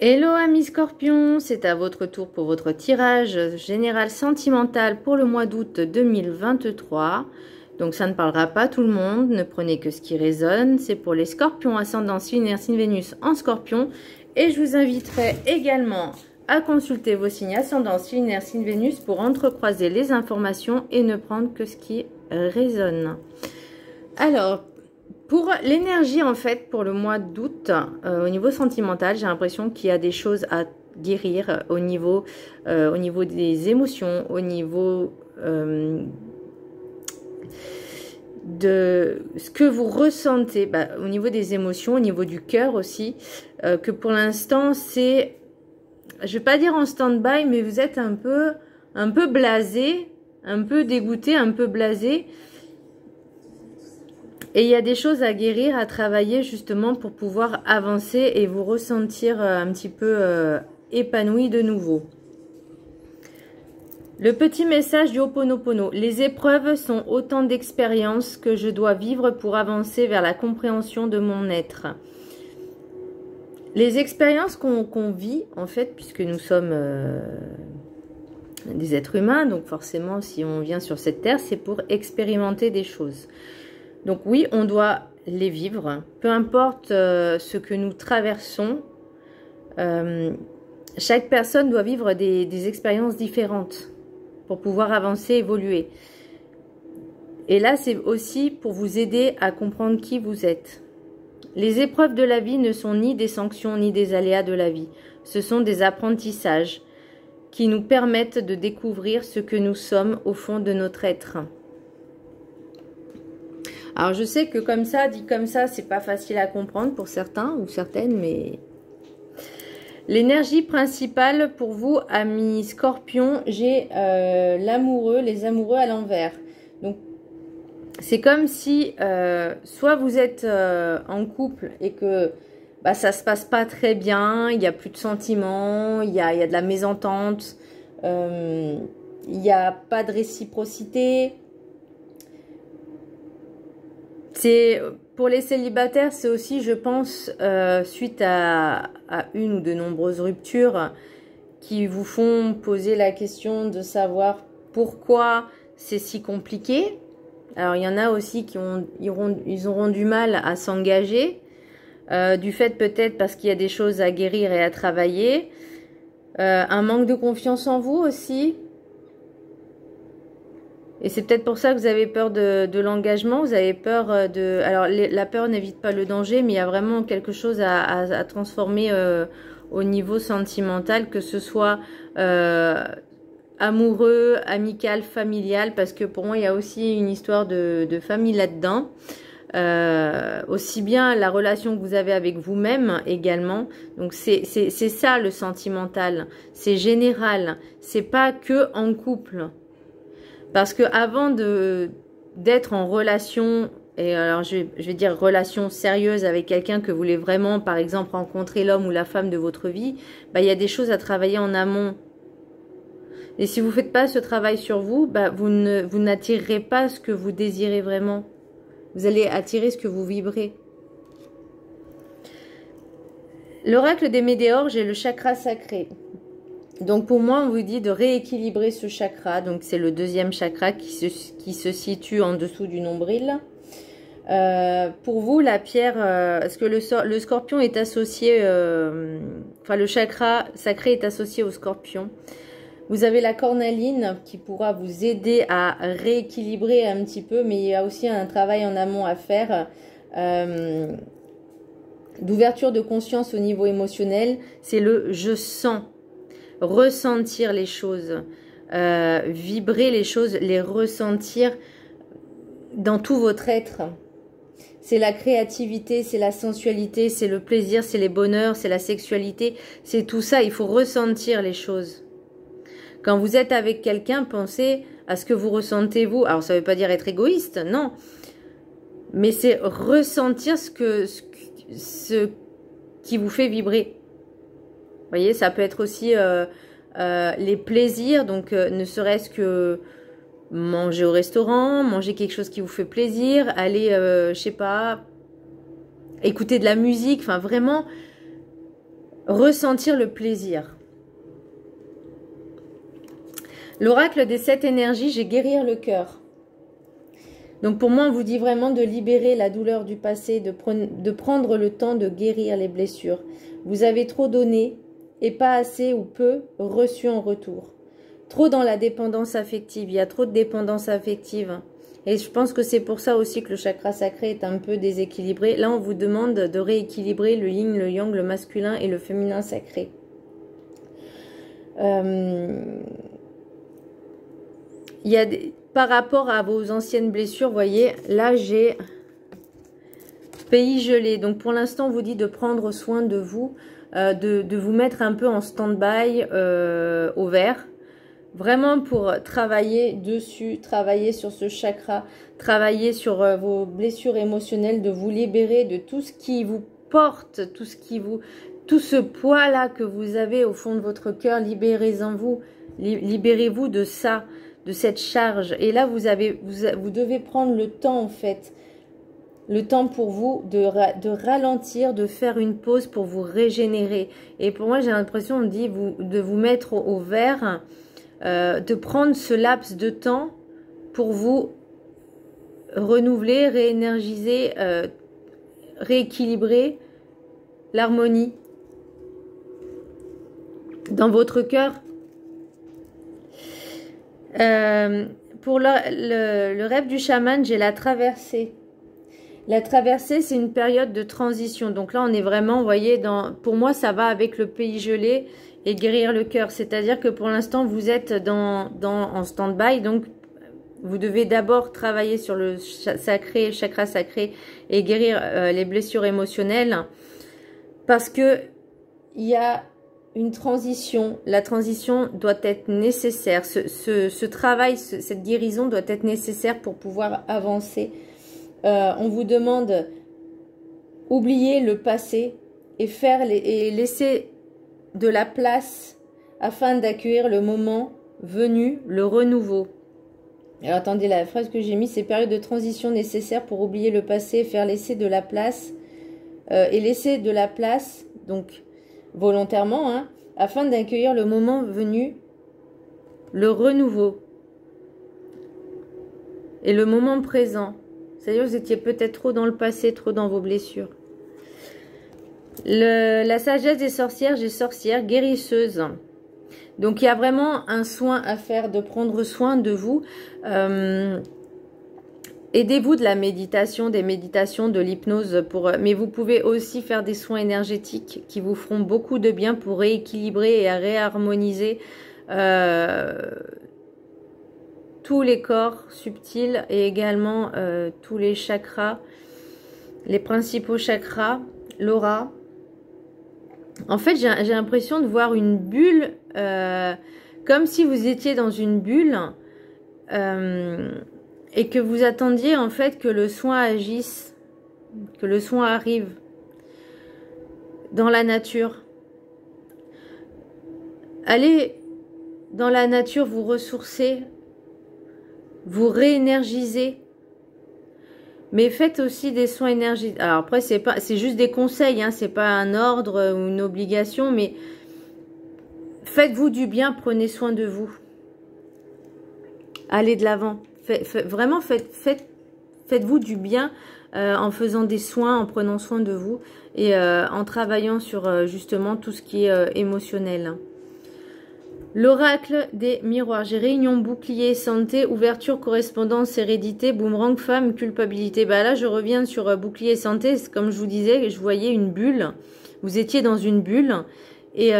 Hello amis Scorpions, c'est à votre tour pour votre tirage général sentimental pour le mois d'août 2023. Donc ça ne parlera pas tout le monde, ne prenez que ce qui résonne. C'est pour les Scorpions ascendant lunaire signe Vénus en Scorpion. Et je vous inviterai également à consulter vos signes ascendant lunaire signe Vénus pour entrecroiser les informations et ne prendre que ce qui résonne. Alors, pour l'énergie, en fait, pour le mois d'août, au niveau sentimental, j'ai l'impression qu'il y a des choses à guérir au niveau des émotions, au niveau de ce que vous ressentez, au niveau des émotions, au niveau du cœur aussi, que pour l'instant, c'est, je vais pas dire en stand-by, mais vous êtes un peu blasé, un peu dégoûté, un peu blasé. Et il y a des choses à guérir, à travailler justement pour pouvoir avancer et vous ressentir un petit peu épanoui de nouveau. Le petit message du Ho'oponopono. Les épreuves sont autant d'expériences que je dois vivre pour avancer vers la compréhension de mon être. Les expériences qu'on vit, en fait, puisque nous sommes des êtres humains, donc forcément, si on vient sur cette terre, c'est pour expérimenter des choses. Donc oui, on doit les vivre, peu importe ce que nous traversons. Chaque personne doit vivre des expériences différentes pour pouvoir avancer, évoluer. Et là, c'est aussi pour vous aider à comprendre qui vous êtes. Les épreuves de la vie ne sont ni des sanctions ni des aléas de la vie. Ce sont des apprentissages qui nous permettent de découvrir ce que nous sommes au fond de notre être. Alors, je sais que comme ça, dit comme ça, c'est pas facile à comprendre pour certains ou certaines, mais... L'énergie principale pour vous, amis Scorpions, j'ai l'amoureux, les amoureux à l'envers. Donc, c'est comme si, soit vous êtes en couple et que ça se passe pas très bien, il n'y a plus de sentiments, il y a de la mésentente, il n'y a pas de réciprocité. C'est pour les célibataires, c'est aussi, je pense, suite à une ou de nombreuses ruptures qui vous font poser la question de savoir pourquoi c'est si compliqué. Alors, il y en a aussi qui ils auront du mal à s'engager, du fait peut-être parce qu'il y a des choses à guérir et à travailler, un manque de confiance en vous aussi. Et c'est peut-être pour ça que vous avez peur de l'engagement, vous avez peur de... Alors, la peur n'évite pas le danger, mais il y a vraiment quelque chose à transformer au niveau sentimental, que ce soit amoureux, amical, familial, parce que pour moi, il y a aussi une histoire de famille là-dedans. Aussi bien la relation que vous avez avec vous-même également. Donc, c'est ça le sentimental. C'est général. C'est pas que en couple. Parce que avant d'être en relation, et alors je vais dire relation sérieuse avec quelqu'un que vous voulez vraiment, par exemple, rencontrer l'homme ou la femme de votre vie, il y a des choses à travailler en amont. Et si vous ne faites pas ce travail sur vous, vous n'attirerez pas ce que vous désirez vraiment. Vous allez attirer ce que vous vibrez. L'oracle des Médéors, j'ai le chakra sacré. Donc pour moi, on vous dit de rééquilibrer ce chakra. Donc c'est le deuxième chakra qui se situe en dessous du nombril. Pour vous, la pierre, est-ce que le scorpion est associé, enfin le chakra sacré est associé au scorpion. Vous avez la cornaline qui pourra vous aider à rééquilibrer un petit peu, mais il y a aussi un travail en amont à faire. D'ouverture de conscience au niveau émotionnel, c'est le « je sens ». Ressentir les choses, vibrer les choses, les ressentir dans tout votre être. C'est la créativité, c'est la sensualité, c'est le plaisir, c'est les bonheurs, c'est la sexualité, c'est tout ça, il faut ressentir les choses. Quand vous êtes avec quelqu'un, pensez à ce que vous ressentez vous. Alors ça ne veut pas dire être égoïste, non. Mais c'est ressentir ce qui vous fait vibrer. Vous voyez, ça peut être aussi les plaisirs, donc ne serait-ce que manger au restaurant, manger quelque chose qui vous fait plaisir, aller, je sais pas, écouter de la musique, enfin vraiment ressentir le plaisir. L'oracle des 7 énergies, j'ai guérir le cœur. Donc pour moi, on vous dit vraiment de libérer la douleur du passé, de prendre le temps de guérir les blessures. Vous avez trop donné et pas assez ou peu reçu en retour. Trop dans la dépendance affective, il y a trop de dépendance affective. Et je pense que c'est pour ça aussi que le chakra sacré est un peu déséquilibré. Là, on vous demande de rééquilibrer le yin, le yang, le masculin et le féminin sacré. Il y a par rapport à vos anciennes blessures, vous voyez, là j'ai pays gelé. Donc pour l'instant, on vous dit de prendre soin de vous, de vous mettre un peu en stand-by au vert. Vraiment pour travailler dessus, travailler sur ce chakra, travailler sur vos blessures émotionnelles, de vous libérer de tout ce qui vous porte, tout ce poids-là que vous avez au fond de votre cœur. Libérez-vous de ça, de cette charge. Et là, vous devez prendre le temps, en fait, le temps pour vous de ralentir, de faire une pause pour vous régénérer. Et pour moi, j'ai l'impression, on dit, de vous mettre au vert, de prendre ce laps de temps pour vous renouveler, réénergiser, rééquilibrer l'harmonie dans votre cœur. Pour le rêve du chaman, j'ai la traversée. La traversée, c'est une période de transition. Donc là, on est vraiment, vous voyez, pour moi, ça va avec le pays gelé et guérir le cœur. C'est-à-dire que pour l'instant, vous êtes en stand-by. Donc, vous devez d'abord travailler sur le chakra sacré et guérir les blessures émotionnelles. Parce que il y a une transition. La transition doit être nécessaire. Ce travail, cette guérison doit être nécessaire pour pouvoir avancer. On vous demande oublier le passé et laisser de la place afin d'accueillir le moment venu, le renouveau. Alors attendez, la phrase que j'ai mise, c'est période de transition nécessaire pour oublier le passé et laisser de la place donc volontairement, hein, afin d'accueillir le moment venu, le renouveau et le moment présent. C'est-à-dire que vous étiez peut-être trop dans le passé, trop dans vos blessures. La sagesse des sorcières, j'ai sorcière, guérisseuse. Donc il y a vraiment un soin à faire, de prendre soin de vous. Aidez-vous de la méditation, des méditations, de l'hypnose. Mais vous pouvez aussi faire des soins énergétiques qui vous feront beaucoup de bien pour rééquilibrer et réharmoniser tous les corps subtils et également tous les chakras, les principaux chakras, l'aura. En fait, j'ai l'impression de voir une bulle, comme si vous étiez dans une bulle et que vous attendiez en fait que le soin agisse, que le soin arrive dans la nature. Allez dans la nature vous ressourcer, vous réénergiser. Mais faites aussi des soins énergétiques. Alors après, c'est juste des conseils, hein, c'est pas un ordre ou une obligation, mais faites-vous du bien, prenez soin de vous. Allez de l'avant. Vraiment, faites-vous du bien en faisant des soins, en prenant soin de vous et en travaillant sur justement tout ce qui est émotionnel. L'oracle des miroirs. J'ai réunion, bouclier, santé, ouverture, correspondance, hérédité, boomerang, femme, culpabilité. Bah là, je reviens sur bouclier, santé. Comme je vous disais, je voyais une bulle. Vous étiez dans une bulle. Et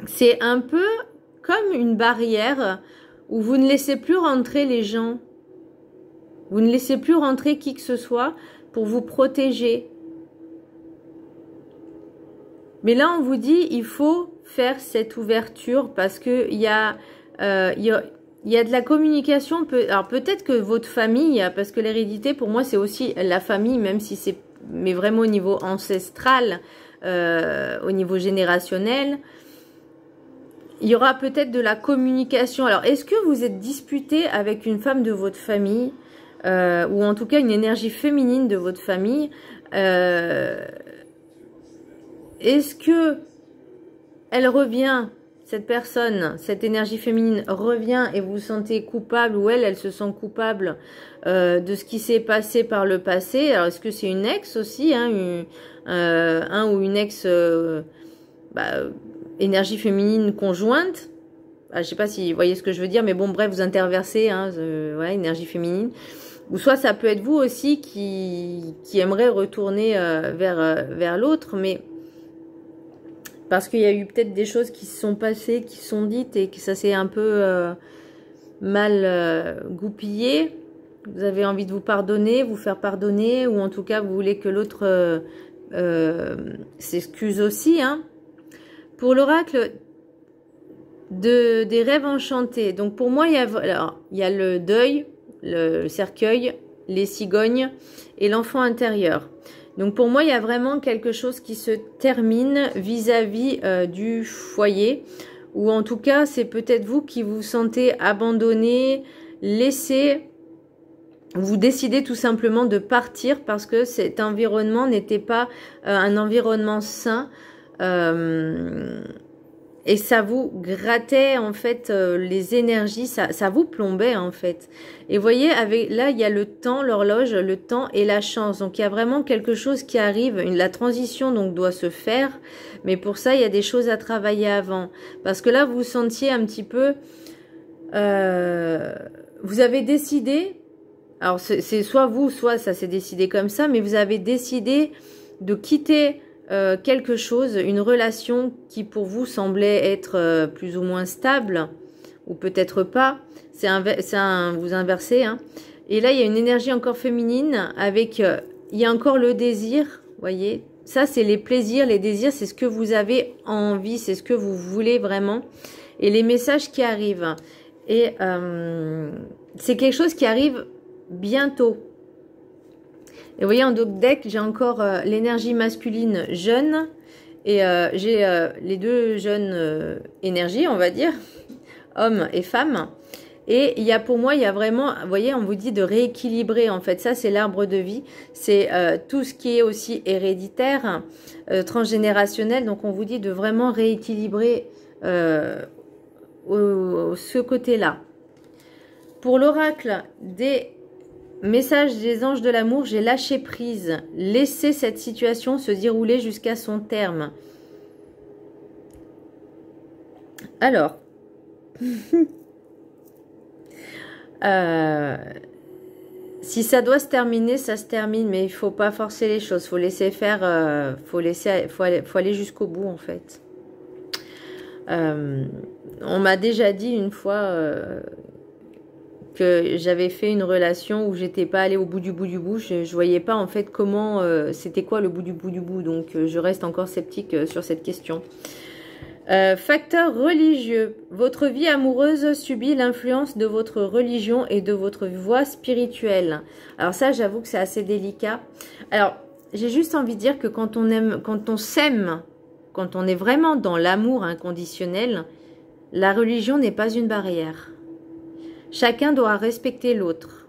c'est un peu comme une barrière où vous ne laissez plus rentrer les gens. Vous ne laissez plus rentrer qui que ce soit pour vous protéger. Mais là, on vous dit, il faut faire cette ouverture parce que il y a de la communication. Alors peut-être que votre famille, parce que l'hérédité pour moi c'est aussi la famille, même si c'est mais vraiment au niveau ancestral, au niveau générationnel, il y aura peut-être de la communication. Alors est-ce que vous êtes disputé avec une femme de votre famille ou en tout cas une énergie féminine de votre famille? est-ce que elle revient, cette personne, cette énergie féminine revient et vous vous sentez coupable, ou elle se sent coupable de ce qui s'est passé par le passé? Alors, est-ce que c'est une ex aussi, hein, un ou une ex énergie féminine conjointe? Je sais pas si vous voyez ce que je veux dire, mais bon, bref, vous interversez, hein, voilà, énergie féminine. Ou soit ça peut être vous aussi qui aimerait retourner vers l'autre, mais parce qu'il y a eu peut-être des choses qui se sont passées, qui se sont dites, et que ça s'est un peu mal goupillé. Vous avez envie de vous pardonner, vous faire pardonner, ou en tout cas, vous voulez que l'autre s'excuse aussi, hein. Pour l'oracle des rêves enchantés. Donc pour moi, il y a le deuil, le cercueil, les cigognes et l'enfant intérieur. Donc pour moi, il y a vraiment quelque chose qui se termine vis-à-vis du foyer. Ou en tout cas, c'est peut-être vous qui vous sentez abandonné, laissé. Vous décidez tout simplement de partir parce que cet environnement n'était pas un environnement sain. Et ça vous grattait en fait les énergies, ça vous plombait en fait. Et vous voyez, là il y a le temps, l'horloge, le temps et la chance. Donc il y a vraiment quelque chose qui arrive, la transition donc doit se faire. Mais pour ça il y a des choses à travailler avant. Parce que là vous vous sentiez un petit peu, vous avez décidé, alors c'est soit vous, soit ça s'est décidé comme ça, mais vous avez décidé de quitter quelque chose, une relation qui pour vous semblait être plus ou moins stable, ou peut-être pas, vous inversez, hein. Et là il y a une énergie encore féminine avec, il y a encore le désir, voyez, ça c'est les plaisirs, les désirs, c'est ce que vous avez envie, c'est ce que vous voulez vraiment, et les messages qui arrivent, et c'est quelque chose qui arrive bientôt. Et vous voyez, en deck, j'ai encore l'énergie masculine jeune et j'ai les deux jeunes énergies, on va dire, hommes et femmes. Et il y a pour moi, il y a vraiment, vous voyez, on vous dit de rééquilibrer en fait. Ça, c'est l'arbre de vie. C'est tout ce qui est aussi héréditaire, transgénérationnel. Donc, on vous dit de vraiment rééquilibrer ce côté-là. Pour l'oracle des message des anges de l'amour, j'ai lâché prise. Laissez cette situation se dérouler jusqu'à son terme. Alors, si ça doit se terminer, ça se termine, mais il faut pas forcer les choses. Faut laisser faire, faut aller jusqu'au bout en fait. On m'a déjà dit une fois que j'avais fait une relation où j'étais pas allée au bout du bout du bout. Je voyais pas en fait comment c'était quoi le bout du bout du bout. Donc je reste encore sceptique sur cette question. Facteur religieux. Votre vie amoureuse subit l'influence de votre religion et de votre voie spirituelle. Alors ça, j'avoue que c'est assez délicat. Alors, j'ai juste envie de dire que quand on aime, quand on s'aime, quand on est vraiment dans l'amour inconditionnel, la religion n'est pas une barrière. Chacun doit respecter l'autre,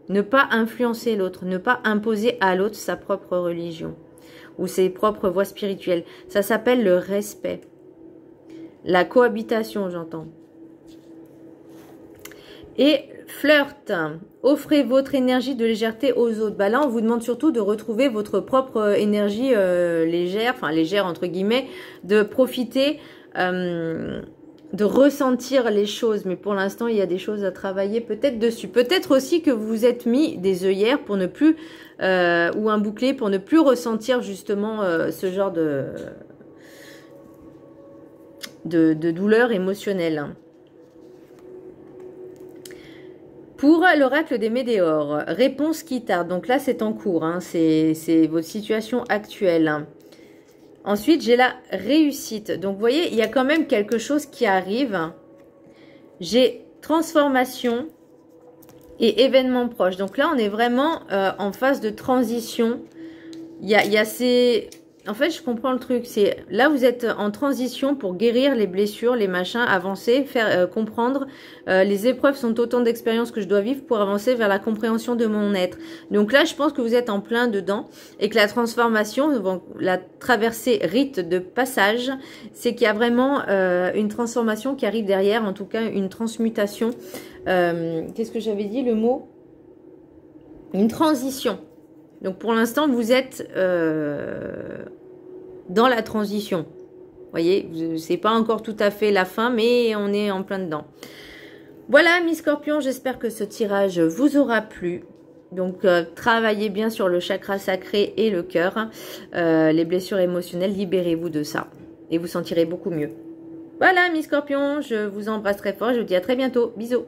ne pas influencer l'autre, ne pas imposer à l'autre sa propre religion ou ses propres voies spirituelles. Ça s'appelle le respect. La cohabitation, j'entends. Et flirt. Offrez votre énergie de légèreté aux autres. Bah là, on vous demande surtout de retrouver votre propre énergie légère, enfin légère entre guillemets, de profiter, de ressentir les choses. Mais pour l'instant, il y a des choses à travailler peut-être dessus. Peut-être aussi que vous vous êtes mis des œillères pour ne plus, ou un bouclier pour ne plus ressentir justement ce genre de douleur émotionnelle. Pour l'oracle des météores, réponse qui tarde. Donc là, c'est en cours. Hein, c'est votre situation actuelle. Ensuite, j'ai la réussite. Donc, vous voyez, il y a quand même quelque chose qui arrive. J'ai transformation et événement proche. Donc là, on est vraiment en phase de transition. Il y a ces... En fait, je comprends le truc. C'est là, vous êtes en transition pour guérir les blessures, les machins, avancer, faire comprendre. Les épreuves sont autant d'expériences que je dois vivre pour avancer vers la compréhension de mon être. Donc là, je pense que vous êtes en plein dedans et que la transformation, bon, la traversée rite de passage, c'est qu'il y a vraiment une transformation qui arrive derrière, en tout cas une transmutation. Qu'est-ce que j'avais dit, le mot? Une transition. Donc pour l'instant, vous êtes dans la transition. Vous voyez, c'est pas encore tout à fait la fin, mais on est en plein dedans. Voilà, mes scorpions, j'espère que ce tirage vous aura plu. Donc, travaillez bien sur le chakra sacré et le cœur. Les blessures émotionnelles, libérez-vous de ça. Et vous sentirez beaucoup mieux. Voilà, mes scorpions, je vous embrasse très fort. Je vous dis à très bientôt. Bisous.